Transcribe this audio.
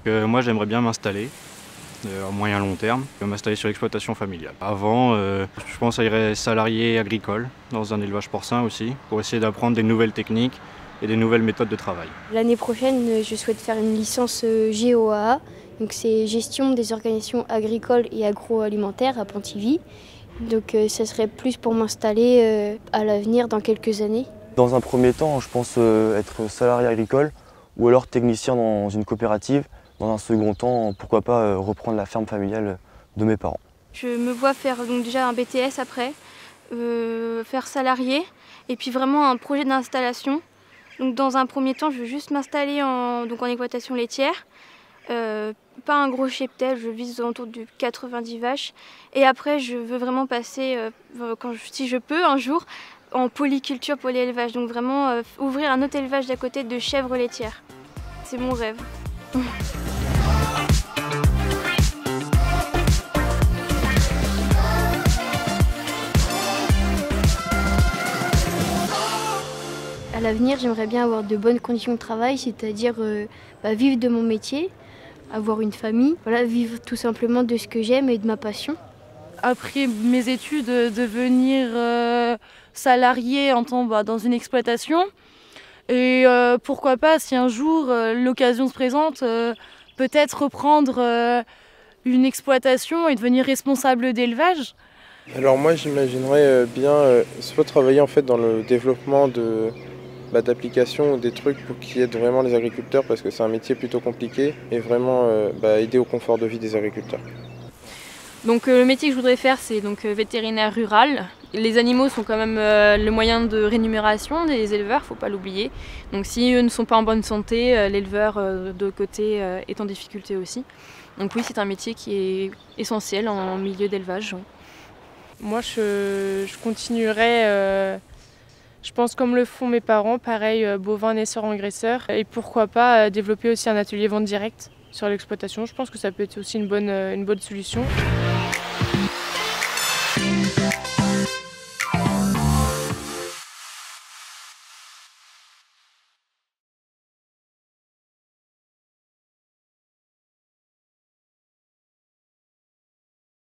Moi j'aimerais bien m'installer à moyen long terme, m'installer sur l'exploitation familiale. Avant, je pense à irais salarié agricole dans un élevage porcin aussi, pour essayer d'apprendre des nouvelles techniques et des nouvelles méthodes de travail. L'année prochaine, je souhaite faire une licence GOAA, donc c'est Gestion des organisations agricoles et agroalimentaires à Pontivy. Donc ça serait plus pour m'installer à l'avenir dans quelques années. Dans un premier temps, je pense être salarié agricole ou alors technicien dans une coopérative. Dans un second temps, pourquoi pas reprendre la ferme familiale de mes parents. Je me vois faire donc déjà un BTS après, faire salarié et puis vraiment un projet d'installation. Donc dans un premier temps, je veux juste m'installer en exploitation laitière. Pas un gros cheptel, je vise autour de 90 vaches. Et après, je veux vraiment passer, si je peux un jour, en polyculture, polyélevage. Donc vraiment ouvrir un autre élevage d'à côté de chèvres laitières. C'est mon rêve. À l'avenir, j'aimerais bien avoir de bonnes conditions de travail, c'est-à-dire vivre de mon métier, avoir une famille, vivre tout simplement de ce que j'aime et de ma passion. Après mes études, devenir salarié dans une exploitation. Et pourquoi pas, si un jour l'occasion se présente, peut-être reprendre une exploitation et devenir responsable d'élevage. Alors moi j'imaginerais bien soit travailler en fait dans le développement d'applications ou des trucs pour qui aident vraiment les agriculteurs parce que c'est un métier plutôt compliqué et vraiment aider au confort de vie des agriculteurs. Donc le métier que je voudrais faire, c'est donc vétérinaire rural. Les animaux sont quand même le moyen de rémunération des éleveurs, faut pas l'oublier. Donc si eux ne sont pas en bonne santé, l'éleveur de côté est en difficulté aussi. Donc oui, c'est un métier qui est essentiel en milieu d'élevage. Oui. Moi, je continuerai, je pense comme le font mes parents, pareil, bovin, naisseur, engraisseur. Et pourquoi pas développer aussi un atelier vente directe sur l'exploitation. Je pense que ça peut être aussi une bonne solution.